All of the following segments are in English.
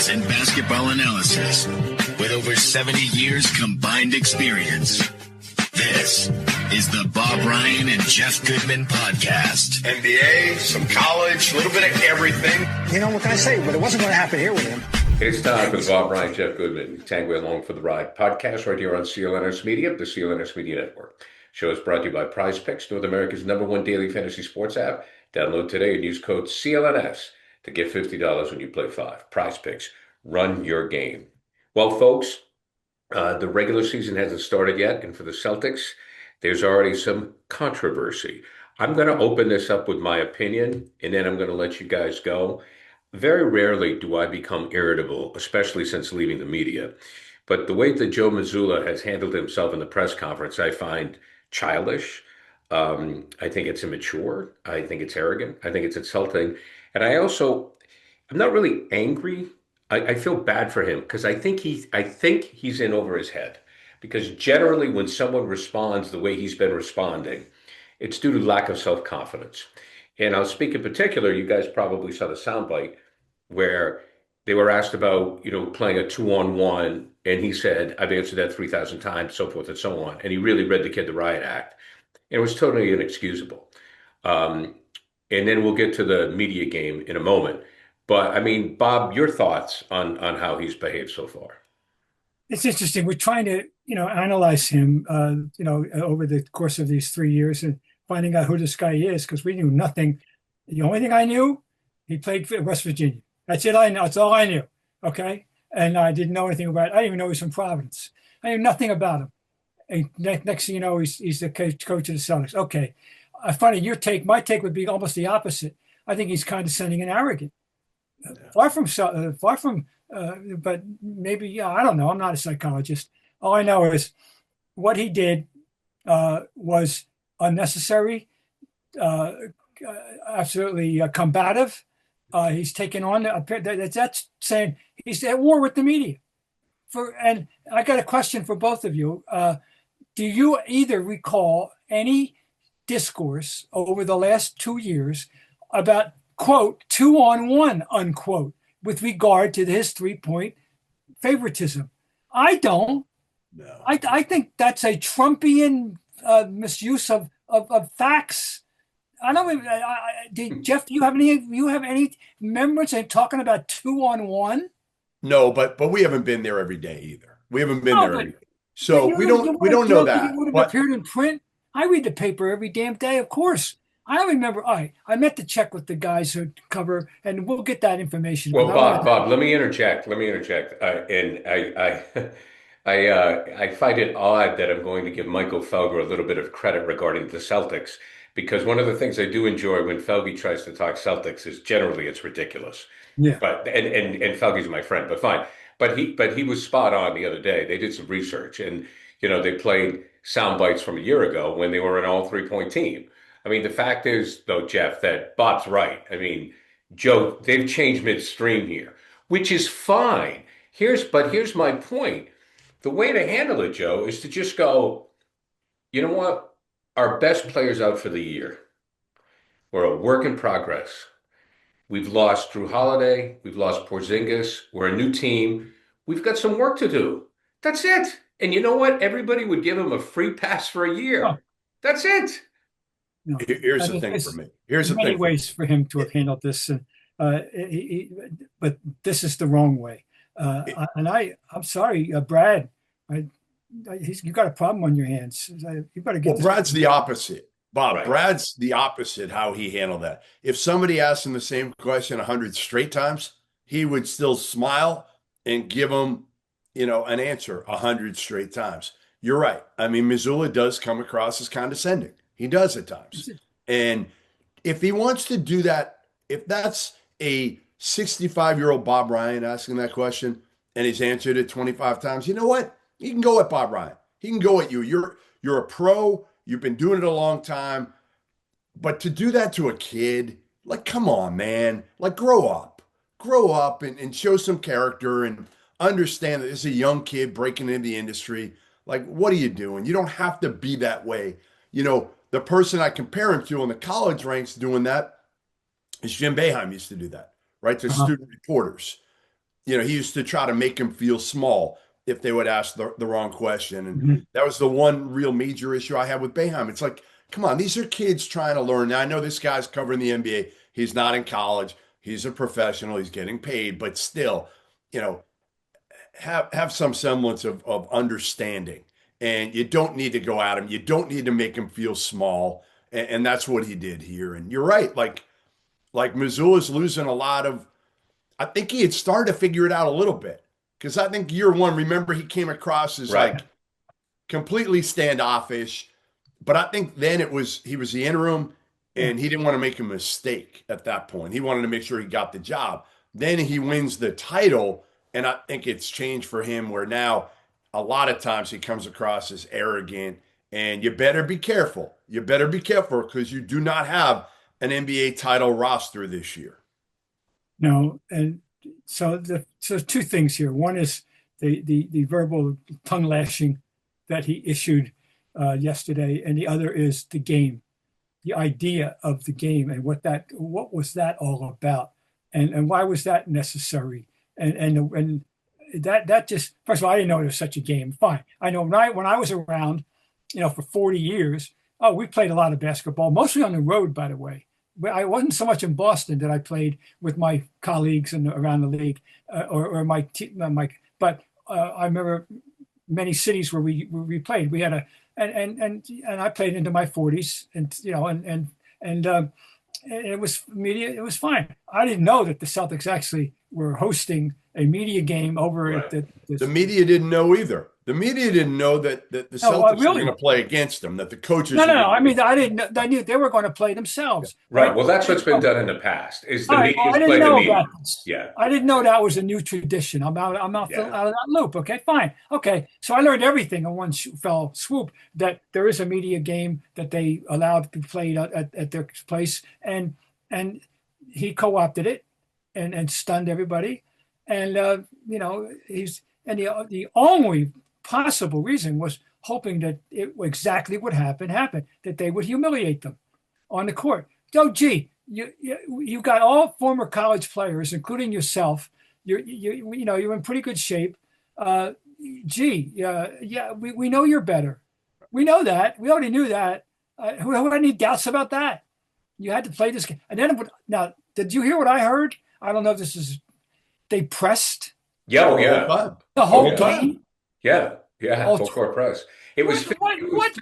sports and basketball analysis with over 70 years combined experience. This is the Bob Ryan and Jeff Goodman podcast. NBA, some college, a little bit of everything. You know, what can I say? But it wasn't going to happen here with him. It's time for the Bob Ryan, Jeff Goodman, Tanguay along for the ride podcast right here on CLNS Media, the CLNS Media Network. Show is brought to you by PrizePicks, North America's #1 daily fantasy sports app. Download today and use code CLNS to get $50 when you play 5. PrizePicks, run your game. Well, folks, the regular season hasn't started yet, and for the Celtics, there's already some controversy. I'm going to open this up with my opinion, and then I'm going to let you guys go. Very rarely do I become irritable, especially since leaving the media. But the way that Joe Mazzulla has handled himself in the press conference, I find childish. I think it's immature. I think it's arrogant. I think it's insulting. And I'm not really angry. I feel bad for him because I think he's in over his head. Because generally when someone responds the way he's been responding, it's due to lack of self-confidence. And I'll speak in particular, you guys probably saw the soundbite where they were asked about, playing a 2-on-1, and he said, I've answered that 3,000 times, so forth and so on. And he really read the kid the riot act. And it was totally inexcusable. And then we'll get to the media game in a moment. But I mean, Bob, your thoughts on how he's behaved so far? It's interesting. We're trying to, analyze him, over the course of these 3 years and finding out who this guy is because we knew nothing. The only thing I knew, he played for West Virginia. That's it. I know. That's all I knew. Okay. And I didn't know anything about it. I didn't even know he was from Providence. I knew nothing about him. And next thing you know, he's the coach of the Celtics. Okay. Funny, my take would be almost the opposite. I think he's condescending and arrogant. Far from, but maybe, I don't know. I'm not a psychologist. All I know is what he did was unnecessary, absolutely combative. He's taken on that's saying he's at war with the media. And I got a question for both of you. Do you either recall any discourse over the last 2 years about, quote, 2-on-1, unquote, with regard to his 3-point favoritism? I don't. No. I think that's a Trumpian misuse of facts. I don't. Jeff, do you have any remembrance of talking about 2-on-1? No, but we haven't been there every day either. We haven't been there every day. So we don't know that. It would have appeared in print. I read the paper every damn day, of course. I don't remember. I meant to check with the guys who cover, and we'll get that information. Well, Bob, let me interject. And I find it odd that I'm going to give Michael Felger a little bit of credit regarding the Celtics, because one of the things I do enjoy when Felge tries to talk Celtics is generally it's ridiculous. Yeah. But and Felge's my friend, but fine. But he was spot on the other day. They did some research, and they played sound bites from a year ago when they were an all 3-point team. I mean, the fact is, though, Jeff, that Bob's right. I mean, Joe, they've changed midstream here, which is fine. Here's my point. The way to handle it, Joe, is to just go, you know what? Our best player's out for the year. We're a work in progress. We've lost Drew Holiday. We've lost Porzingis. We're a new team. We've got some work to do. That's it. And you know what? Everybody would give him a free pass for a year. Oh. That's it. No. Here's the thing for me. Here's the thing. Many ways for him to have handled this, but this is the wrong way. I'm sorry, Brad. You got a problem on your hands. You better get. Well, Brad's the opposite, Bob. Right. Brad's the opposite. How he handled that. If somebody asked him the same question 100 straight times, he would still smile and give him, an answer 100 straight times. You're right. I mean, Mazzulla does come across as condescending. He does at times. And if he wants to do that, if that's a 65-year-old Bob Ryan asking that question and he's answered it 25 times, you know what? He can go at Bob Ryan. He can go at you. You're a pro. You've been doing it a long time. But to do that to a kid, like, come on, man. Like, grow up. Grow up and show some character and understand that this is a young kid breaking into the industry. Like, what are you doing? You don't have to be that way. The person I compare him to in the college ranks doing that is Jim Boeheim used to do that, right? To student reporters. he used to try to make him feel small if they would ask the wrong question. And Mhm. that was the one real major issue I had with Boeheim. It's like, come on, these are kids trying to learn. Now, I know this guy's covering the NBA. He's not in college. He's a professional. He's getting paid, but still, have some semblance of understanding. And you don't need to go at him. You don't need to make him feel small. And that's what he did here. And you're right. Like Missoula's losing a lot of. I think he had started to figure it out a little bit, because I think year one, remember, he came across as Right. like completely standoffish. But I think then he was the interim, and he didn't want to make a mistake at that point. He wanted to make sure he got the job. Then he wins the title, and I think it's changed for him, where now a lot of times he comes across as arrogant, and you better be careful. You better be careful, because you do not have an NBA title roster this year. No, and so two things here. One is the verbal tongue lashing that he issued yesterday, and the other is the game, the idea of the game, and what was that all about, and why was that necessary, and that just, first of all, I didn't know there was such a game. Fine, I know when I was around, for 40 years, oh, we played a lot of basketball, mostly on the road, by the way. I wasn't so much in Boston that I played with my colleagues around the league, or my team, but I remember many cities where we played. We had and I played into my 40s, and it was media. It was fine. I didn't know that the Celtics actually were hosting a media game over Right. at The media didn't know either. The media didn't know that the Celtics were really? going to play against them, that the coaches. No. I mean, I didn't know. I knew they were going to play themselves. Right. Well, that's what's been done in the past. Is the All right, well, I media's didn't play the know media? about this. Yeah. I didn't know that was a new tradition. I'm out of that loop. Okay, fine. Okay, so I learned everything in one fell swoop, that there is a media game that they allowed to be played at their place, and he co-opted it and stunned everybody. And the only possible reason was hoping that exactly what happened, that they would humiliate them on the court. Oh, gee, you got all former college players, including yourself. You're in pretty good shape. We know you're better. We know that. We already knew that. Who had any doubts about that? You had to play this game. And then, now, did you hear what I heard? I don't know if this is. They pressed. Yeah. Oh, yeah. The whole yeah. game. Yeah. Full court press. It was what? It was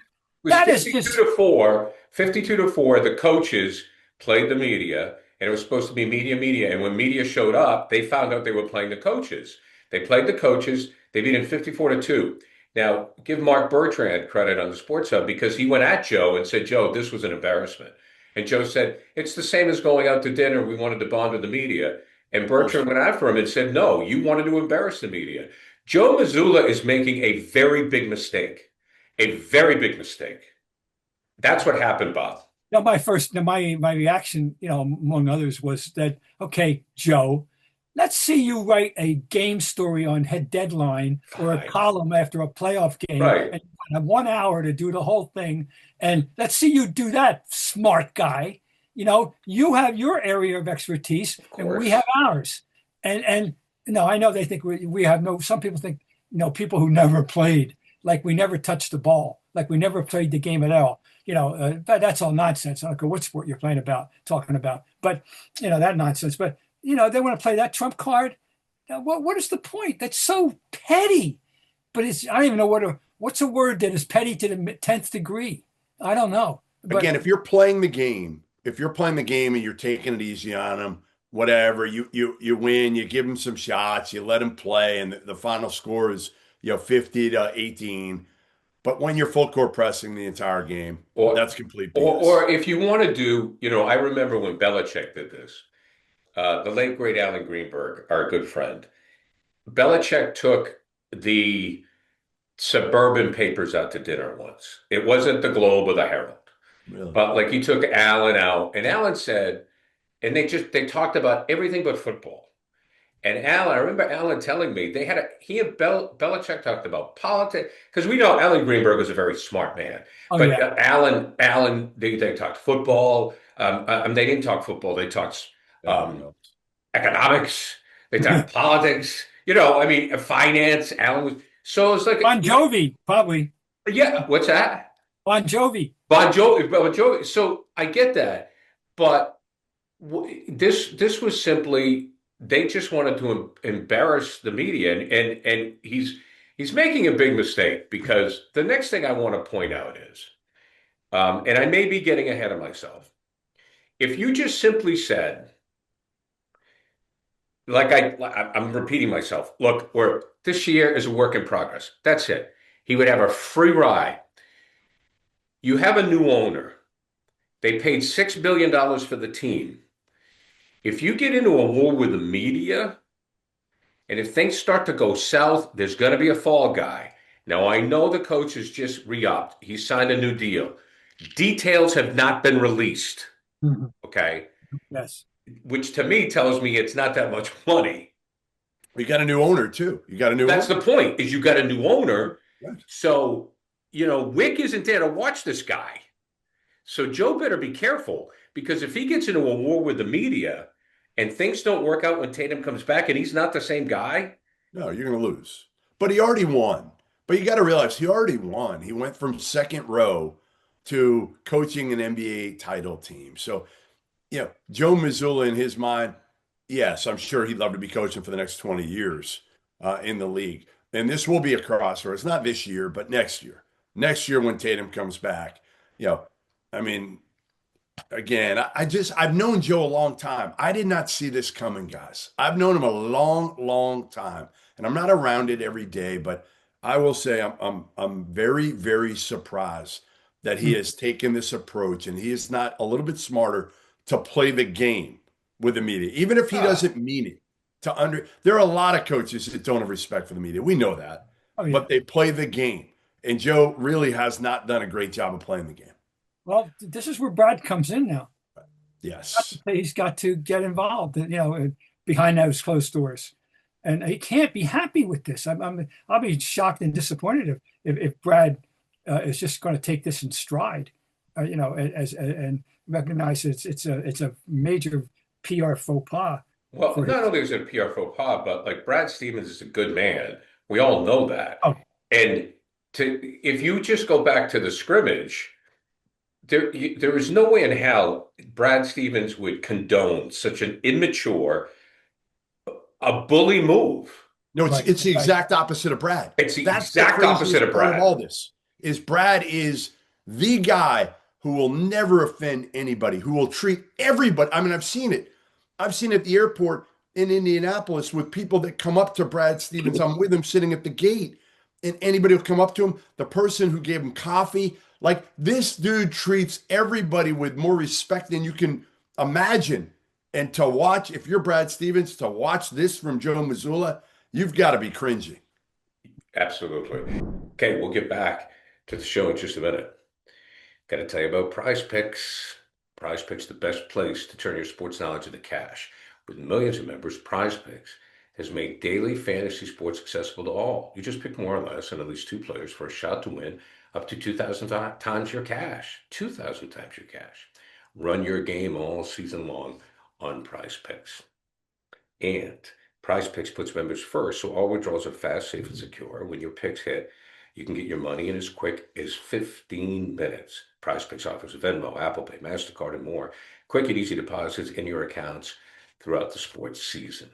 That 52 is just to 4. 52 to 4. The coaches played the media, and it was supposed to be media. And when media showed up, they found out they were playing the coaches. They played the coaches. They beat him 54 to 2. Now, give Mark Bertrand credit on the Sports Hub, because he went at Joe and said, Joe, this was an embarrassment. And Joe said, it's the same as going out to dinner. We wanted to bond with the media. And Bertrand went after him and said, no, you wanted to embarrass the media. Joe Mazzulla is making a very big mistake. A very big mistake. That's what happened, Bob. Now, my reaction, among others, was that, okay, Joe, let's see you write a game story on Head Deadline or a column after a playoff game, Right. And have 1 hour to do the whole thing. And let's see you do that, smart guy. You have your area of expertise, and we have ours. And I know they think we have some people think, people who never played, like we never touched the ball, like we never played the game at all. But that's all nonsense. I don't care what sport you're talking about. But, that nonsense. But, they want to play that trump card. What is the point? That's so petty. But I don't even know what's a word that is petty to the 10th degree. I don't know. But, again, if you're playing the game and you're taking it easy on them, whatever, you win, you give them some shots, you let them play, and the final score is 50 to 18. But when you're full court pressing the entire game, that's complete BS. Or if you want to do, I remember when Belichick did this. The late great Alan Greenberg, our good friend, Belichick took the suburban papers out to dinner once. It wasn't the Globe or the Herald. Really? But he took Alan out, and Alan said, and they talked about everything but football. And I remember Alan telling me Belichick talked about politics, because we know Alan Greenberg was a very smart man. Alan, they talked football. They didn't talk football. They talked economics. They talk politics, I mean, finance, Alan was, so it's like, Bon Jovi, probably. yeah, what's that? Bon Jovi. Bon Jovi. So I get that, but this was simply they just wanted to embarrass the media, and he's making a big mistake because the next thing I want to point out is, and I may be getting ahead of myself. If you just simply said, like I'm repeating myself, look, this year is a work in progress. That's it. He would have a free ride. You have a new owner. They paid $6 billion for the team. If you get into a war with the media, and if things start to go south, there's going to be a fall guy. Now, I know the coach has just re-upped. He signed a new deal. Details have not been released. Mhm. Okay. Yes. Which to me tells me it's not that much money. You got a new owner too. You got a new That's owner. the point, is you got a new owner. Right. So, Wick isn't there to watch this guy. So Joe better be careful, because if he gets into a war with the media and things don't work out when Tatum comes back and he's not the same guy. No, you're going to lose. But he already won. But you got to realize he already won. He went from second row to coaching an NBA title team. So, Joe Mazzulla in his mind, yes, I'm sure he'd love to be coaching for the next 20 years in the league. And this will be a crossover. It's not this year, but next year. Next year when Tatum comes back, I mean, again, I've known Joe a long time. I did not see this coming, guys. I've known him a long, long time, and I'm not around it every day, but I will say I'm very, very surprised that he has taken this approach, and he is not a little bit smarter to play the game with the media, even if he doesn't mean it. There are a lot of coaches that don't have respect for the media. We know that, but they play the game, and Joe really has not done a great job of playing the game. Well, this is where Brad comes in now. Yes. He's got to get involved, behind those closed doors. And he can't be happy with this. I'll be shocked and disappointed if Brad is just going to take this in stride, and recognize it's a major PR faux pas. Well, not only is it a PR faux pas, but like Brad Stevens is a good man. We all know that. Oh. And if you just go back to the scrimmage, there is no way in hell Brad Stevens would condone such an immature, a bully move. No, it's the exact opposite of Brad. That's exact opposite of Brad. Part of all this is Brad is the guy who will never offend anybody, who will treat everybody. I mean, I've seen it. I've seen it at the airport in Indianapolis with people that come up to Brad Stevens. I'm with him sitting at the gate, and anybody will come up to him. The person who gave him coffee, like this dude treats everybody with more respect than you can imagine. And to watch, if you're Brad Stevens, to watch this from Joe Mazzulla, you've got to be cringing. Absolutely. Okay, we'll get back to the show in just a minute. Got to tell you about PrizePicks. PrizePicks, the best place to turn your sports knowledge into cash. With millions of members, PrizePicks has made daily fantasy sports accessible to all. You just pick more or less and at least two players for a shot to win up to 2,000 times your cash. 2,000 times your cash. Run your game all season long on PrizePicks. And PrizePicks puts members first, so all withdrawals are fast, safe, and secure. When your picks hit, you can get your money in as quick as 15 minutes. PrizePicks offers Venmo, Apple Pay, MasterCard, and more. Quick and easy deposits in your accounts throughout the sports season.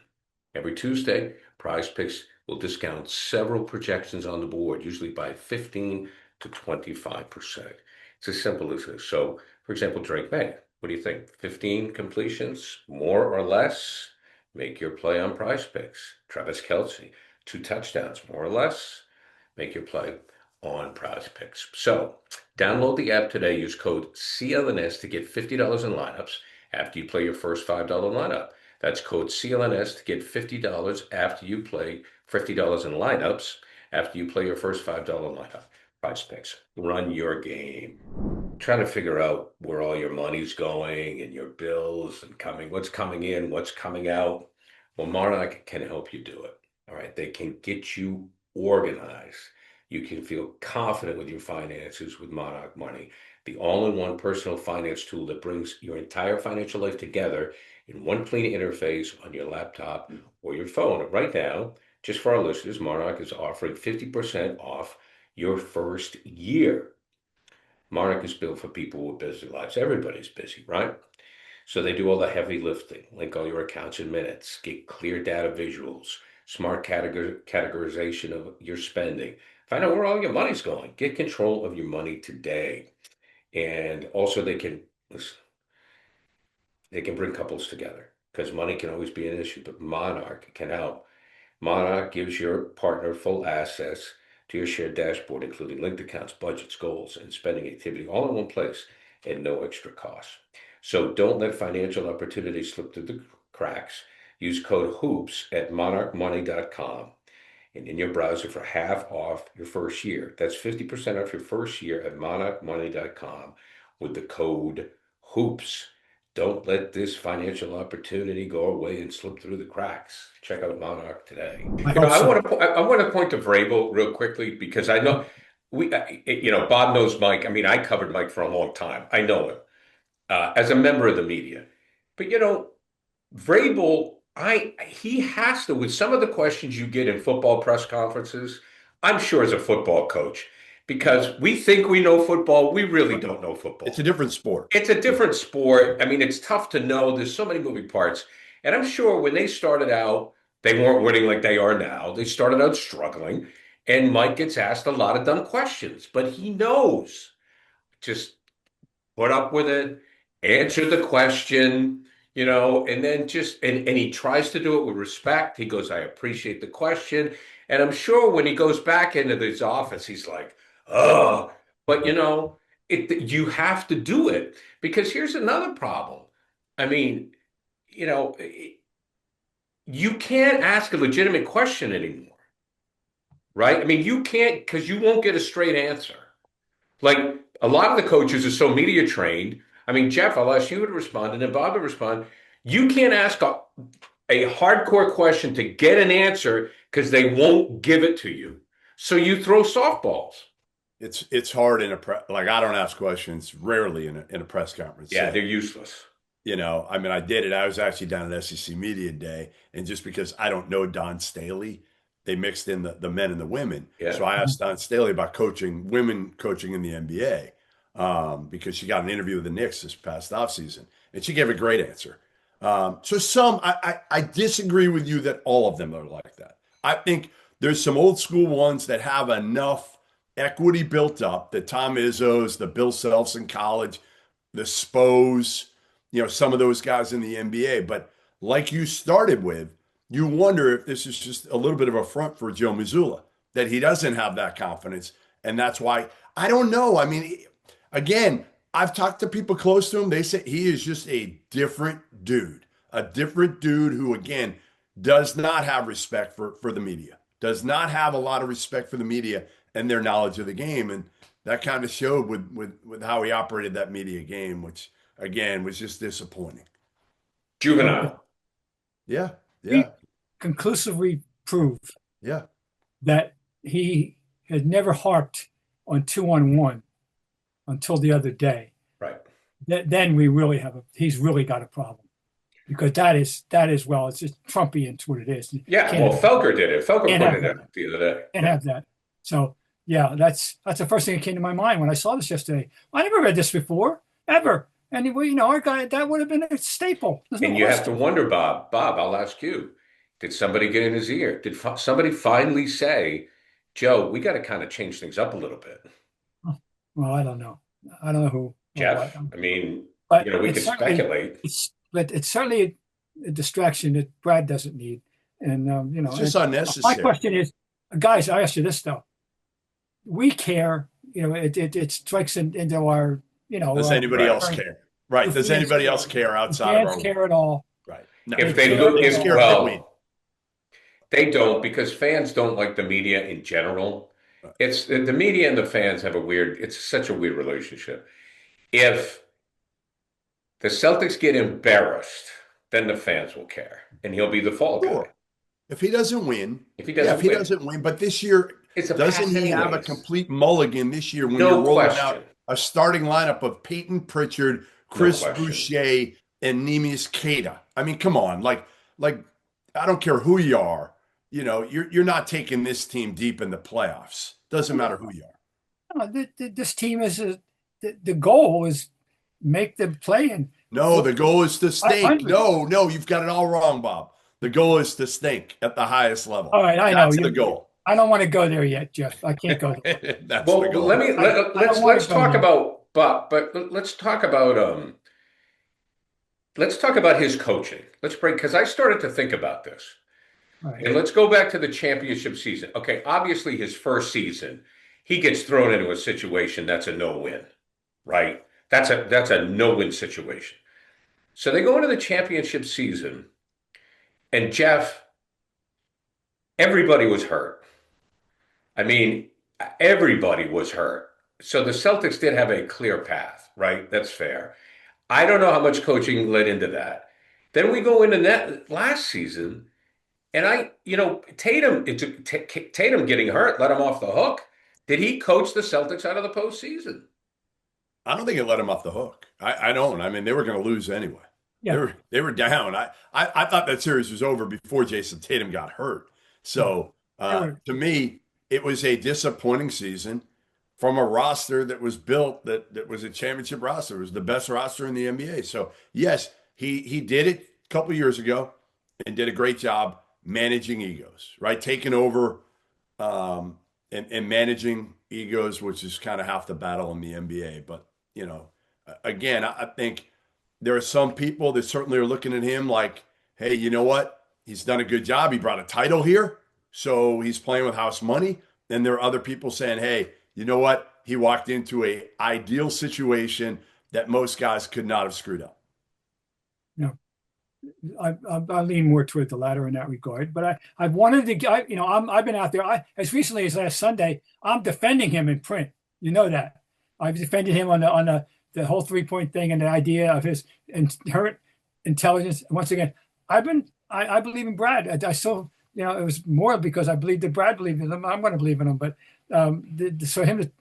Every Tuesday, PrizePicks will discount several projections on the board, usually by 15 to 25%. It's as simple as this. So, for example, Drake May, what do you think? 15 completions, more or less? Make your play on PrizePicks. Travis Kelce, 2 touchdowns, more or less? Make your play on PrizePicks. So, download the app today. Use code CLNS to get $50 in lineups after you play your first $5 lineup. That's code CLNS to get $50 after you play $50 in lineups after you play your first $5 lineup. PrizePicks. Run your game. Trying to figure out where all your money's going and your bills and what's coming in, what's coming out. Well, Monarch can help you do it. All right. They can get you organized. You can feel confident with your finances with Monarch Money, the all-in-one personal finance tool that brings your entire financial life together in one clean interface on your laptop or your phone. And right now, just for our listeners, Monarch is offering 50% off your first year. Monarch is built for people with busy lives. Everybody's busy, right? So they do all the heavy lifting, link all your accounts in minutes, get clear data visuals, smart categorization of your spending. Find out where all your money's going. Get control of your money today. And also they can bring couples together because money can always be an issue, but Monarch can help. Monarch gives your partner full access to your shared dashboard, including linked accounts, budgets, goals, and spending activity all in one place at no extra cost. So don't let financial opportunities slip through the cracks. Use code HOOPS at monarchmoney.com and in your browser for half off your first year. That's 50% off your first year at monarchmoney.com with the code HOOPS. Don't let this financial opportunity go away and slip through the cracks. Check out Monarch today. I want to point to Vrabel real quickly because I know Bob knows Mike. I mean, I covered Mike for a long time. I know him as a member of the media, but Vrabel, he has to, with some of the questions you get in football press conferences, I'm sure as a football coach, because we think we know football, we really don't know football. It's a different sport. It's a different sport. I mean, it's tough to know. There's so many moving parts. And I'm sure when they started out, they weren't winning like they are now. They started out struggling. And Mike gets asked a lot of dumb questions, but he knows. Just put up with it, answer the question, and then and he tries to do it with respect. He goes, I appreciate the question. And I'm sure when he goes back into his office, he's like, oh, but you have to do it because here's another problem. I mean, you can't ask a legitimate question anymore, right? I mean, you can't because you won't get a straight answer. Like a lot of the coaches are so media trained. I mean, Jeff, I'll ask you to respond and then Bob to respond. You can't ask a hardcore question to get an answer because they won't give it to you. So you throw softballs. It's hard in I don't ask questions rarely in a press conference. Yeah, they're useless. I mean, I did it. I was actually down at SEC Media Day, and just because I don't know Don Staley, they mixed in the men and the women. Yeah. So I asked Don Staley about women coaching in the NBA because she got an interview with the Knicks this past offseason, and she gave a great answer. So I disagree with you that all of them are like that. I think there's some old school ones that have enough equity built up, the Tom Izzo's, the Bill Selfs in college, the Spos, some of those guys in the NBA. But like you started with, you wonder if this is just a little bit of a front for Joe Mazzulla, that he doesn't have that confidence. And that's why, I don't know. I mean, again, I've talked to people close to him. They say he is just a different dude who, again, does not have respect for the media, does not have a lot of respect for the media and their knowledge of the game. And that kind of showed with how he operated that media game, which, again, was just disappointing. Juvenile. Yeah. He conclusively proved that he had never harped on 2-on-1 until the other day. Right. Then he's really got a problem. Because that is it's just Trumpian to what it is. Yeah, Felker did it. Felker pointed it out the other day. Can't have that. So yeah, that's the first thing that came to my mind when I saw this yesterday. I never read this before, ever. And our guy, that would have been a staple. And you have to wonder, Bob, I'll ask you, did somebody get in his ear? Did somebody finally say, Joe, we got to kind of change things up a little bit? Well, I don't know. I don't know who. Jeff, I mean, we could speculate. But it's certainly a distraction that Brad doesn't need. And, it's just unnecessary. My question is, guys, I ask you this, though. We care, it strikes into our, Does anybody else care? Right. Does anybody else care outside of our fans care at all? Right. No. If they don't, because fans don't like the media in general. Right. It's the media and the fans have it's such a weird relationship. If the Celtics get embarrassed, then the fans will care, and he'll be the fall guy. If he doesn't win, but this year, doesn't he have a complete mulligan this year when you're rolling out a starting lineup of Peyton Pritchard, Chris Boucher, and Neemias Queta. I mean, come on, like I don't care who you are, you're not taking this team deep in the playoffs. Doesn't matter who you are. No, this team is the goal is make the play in. No, the goal is to stink. 500. No, you've got it all wrong, Bob. The goal is to stink at the highest level. All right, I That's know the goal. I don't want to go there yet, Jeff. I can't go there. That's Well, the goal. let's talk about Bob, but let's talk about his coaching. Because I started to think about this. Right. And let's go back to the championship season. Okay, obviously his first season, he gets thrown into a situation that's a no-win, right? That's a no-win situation. So they go into the championship season, and Jeff, everybody was hurt. I mean, everybody was hurt. So the Celtics did have a clear path, right? That's fair. I don't know how much coaching led into that. Then we go into that last season, and Tatum getting hurt let him off the hook. Did he coach the Celtics out of the postseason? I don't think it let him off the hook. I don't. I mean, they were going to lose anyway. Yeah. They were down. I thought that series was over before Jason Tatum got hurt. So to me, it was a disappointing season from a roster that was built that was a championship roster. It was the best roster in the NBA. So yes, he did it a couple years ago and did a great job managing egos, right? Taking over and managing egos, which is kind of half the battle in the NBA. But, again, I think there are some people that certainly are looking at him like, hey, you know what? He's done a good job. He brought a title here, so he's playing with house money. And there are other people saying, hey, you know what? He walked into an ideal situation that most guys could not have screwed up. No. I lean more toward the latter in that regard, but I wanted to, I've been out there. As recently as last Sunday, I'm defending him in print. You know that I've defended him on the whole 3-point thing and the idea of his inherent intelligence. Once again, I believe in Brad. I still, it was more because I believed that Brad believed in him. I'm going to believe in him, but so him to,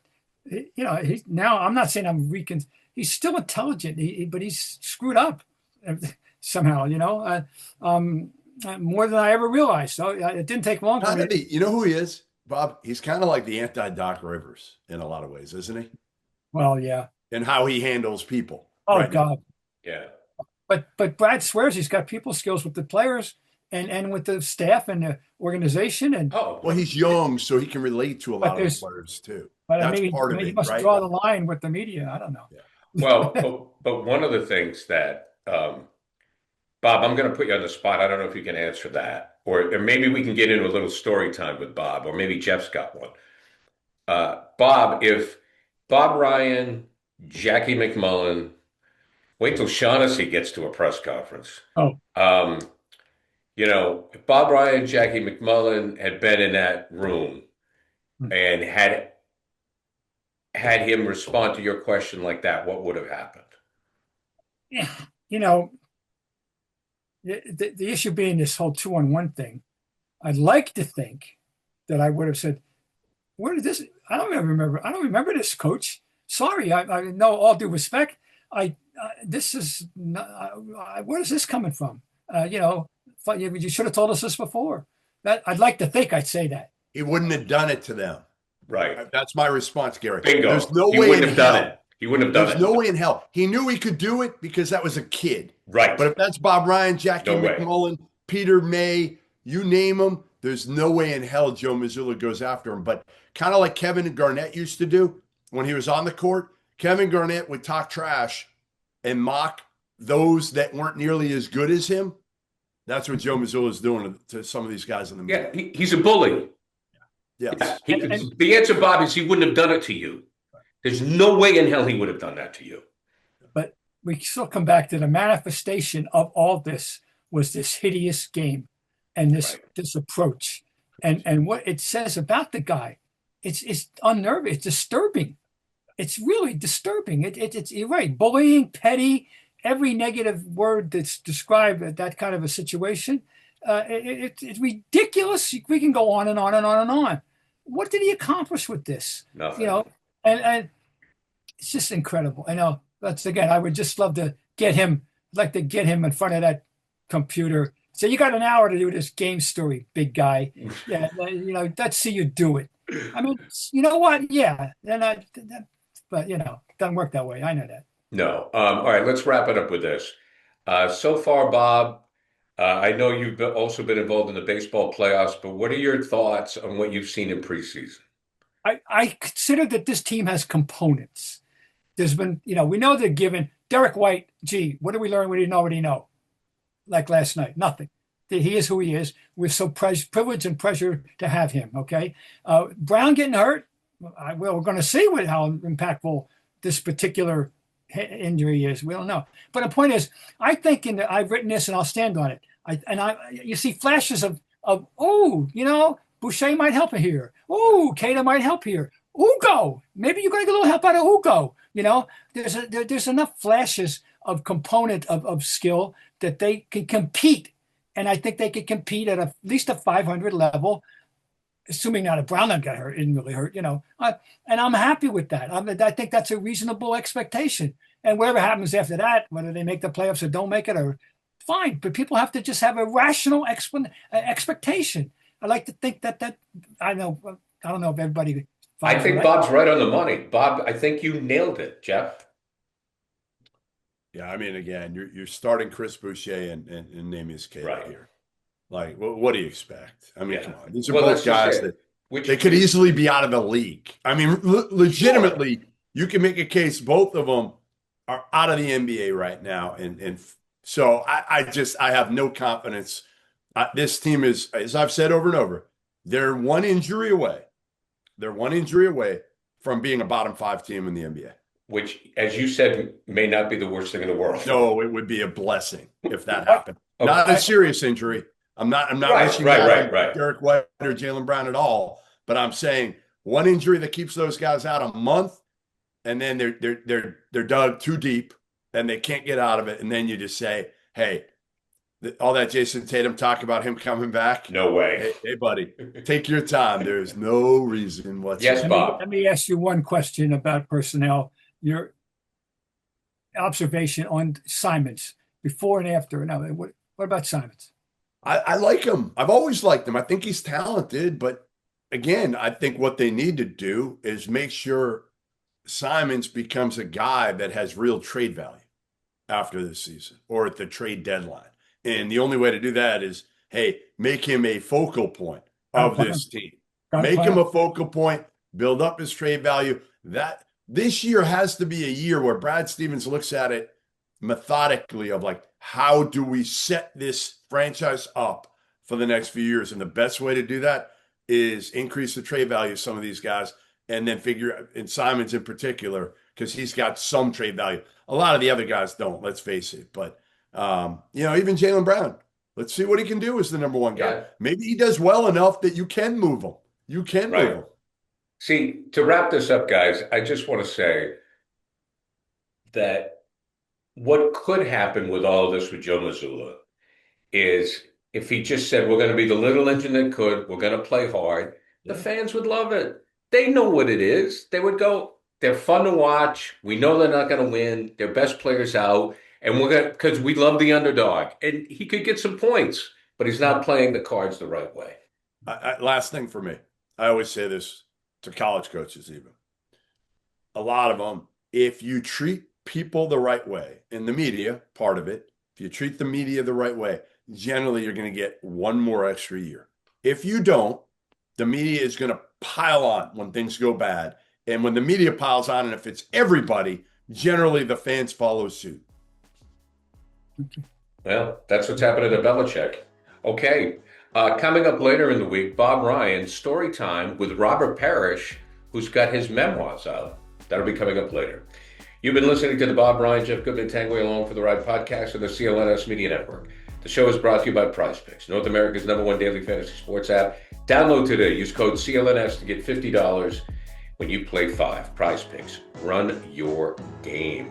he's now. I'm not saying he's still intelligent, but he's screwed up somehow, more than I ever realized. So it didn't take long for me. You know who he is, Bob? He's kind of like the anti-Doc Rivers in a lot of ways, isn't he? Well, yeah. And how he handles people. Oh, right God. now. Yeah. But Brad swears he's got people skills with the players and with the staff and the organization. And well, he's young, so he can relate to a lot of the players too. But that's part of it. He must right? draw the line with the media. I don't know. Yeah. Well, but one of the things that Bob, I'm going to put you on the spot. I don't know if you can answer that, or maybe we can get into a little story time with Bob, or maybe Jeff's got one. Bob, if Bob Ryan, Jackie McMullen, wait till Shaughnessy gets to a press conference. Oh, if Bob Ryan, Jackie McMullen had been in that room and had him respond to your question like that, what would have happened? Yeah, the issue being this whole 2-on-1 thing, I'd like to think that I would have said, where did this? I don't remember this, coach. Sorry, I know, all due respect. This is not, where is this coming from? You should have told us this before. That I'd like to think I'd say that. He wouldn't have done it to them. Right. That's my response, Gary. Bingo. There's no he way wouldn't in have done hell. it. He wouldn't have done There's it. no way in hell. He knew he could do it because that was a kid. Right. But if that's Bob Ryan, Jackie No way. McMullen, Peter May, you name them, there's no way in hell Joe Mazzulla goes after him. But kind of like Kevin Garnett used to do when he was on the court, Kevin Garnett would talk trash and mock those that weren't nearly as good as him. That's what Joe Mazzulla is doing to some of these guys in the media. Yeah, he's a bully. Yeah. The answer, Bob, is he wouldn't have done it to you. There's no way in hell he would have done that to you. But we still come back to the manifestation of all this was this hideous game and this approach. And what it says about the guy, it's unnerving. It's disturbing. It's really disturbing. It's you're right. Bullying, petty, every negative word that's described that kind of a situation. It's ridiculous. We can go on and on and on and on. What did he accomplish with this? Nothing. And it's just incredible. I know. That's again. I would just love to get him like to get him in front of that computer. So you got an hour to do this game story, big guy. Yeah, let's see you do it. I mean, you know what? Yeah, but it doesn't work that way. I know that. No. All right, let's wrap it up with this. So far, Bob, I know you've also been involved in the baseball playoffs, but what are your thoughts on what you've seen in preseason? I consider that this team has components. There's been, we know they're given Derek White. Gee, what did we learn? We didn't already know. Like last night, nothing. He is who he is. We're so privileged and pressured to have him. Okay, Brown getting hurt. We're going to see how impactful this particular injury is. We don't know. But the point is, I think I've written this and I'll stand on it. You see flashes of Boucher might help here. Oh, Keita might help here. Ugo, maybe you're going to get a little help out of Ugo. There's enough flashes of component of skill that they can compete. And I think they could compete at least a 500 level, assuming not a Brown that got hurt, isn't really hurt, and I'm happy with that. I think that's a reasonable expectation. And whatever happens after that, whether they make the playoffs or don't make it, or fine. But people have to just have a rational expectation. I like to think that I don't know if everybody. I think Bob's right on the money. Bob, I think you nailed it, Jeff. Yeah, I mean, again, you're starting Chris Boucher and Neemias Keita here. Like, what do you expect? I mean, come on. These are both guys that they could easily be out of the league. I mean, legitimately, you can make a case both of them are out of the NBA right now. And so I have no confidence. This team is, as I've said over and over, they're one injury away. They're one injury away from being a bottom 5 team in the NBA. Which, as you said, may not be the worst thing in the world. No, it would be a blessing if that happened. Okay. Not a serious injury. I'm not wishing Derek White or Jaylen Brown at all. But I'm saying one injury that keeps those guys out a month, and then they're dug too deep and they can't get out of it. And then you just say, hey, all that Jason Tatum talk about him coming back. No way. Hey, buddy, take your time. There's no reason whatsoever. Yes, Bob. Let me ask you one question about personnel. Your observation on Simons before and after. Now, what about Simons? I like him. I've always liked him. I think he's talented, but again, I think what they need to do is make sure Simons becomes a guy that has real trade value after this season or at the trade deadline. And the only way to do that is, hey, make him a focal point of this team. Make him a focal point, build up his trade value. This year has to be a year where Brad Stevens looks at it methodically of like, how do we set this franchise up for the next few years? And the best way to do that is increase the trade value of some of these guys and then figure out, and Simons in particular, because he's got some trade value. A lot of the other guys don't, let's face it. But, even Jaylen Brown, let's see what he can do as the number 1 guy. Yeah. Maybe he does well enough that you can move him. You can move him. See, to wrap this up, guys, I just want to say that what could happen with all of this with Joe Mazzulla is if he just said, we're going to be the little engine that could, we're going to play hard, the fans would love it. They know what it is. They would go, they're fun to watch. We know they're not going to win. Their best players out. And we're going to, because we love the underdog. And he could get some points, but he's not playing the cards the right way. Last thing for me, I always say this to college coaches even. A lot of them, if you treat people the right way, in the media, part of it, if you treat the media the right way, generally you're going to get one more extra year. If you don't, the media is going to pile on when things go bad. And when the media piles on, and if it's everybody, generally the fans follow suit. Well, that's what's happening to Belichick. Okay. Coming up later in the week, Bob Ryan, story time with Robert Parrish, who's got his memoirs out. That'll be coming up later. You've been listening to the Bob Ryan, Jeff Goodman, Tanguay Along for the Ride podcast of the CLNS Media Network. The show is brought to you by PrizePicks, North America's #1 daily fantasy sports app. Download today. Use code CLNS to get $50 when you play 5. PrizePicks. Run your game.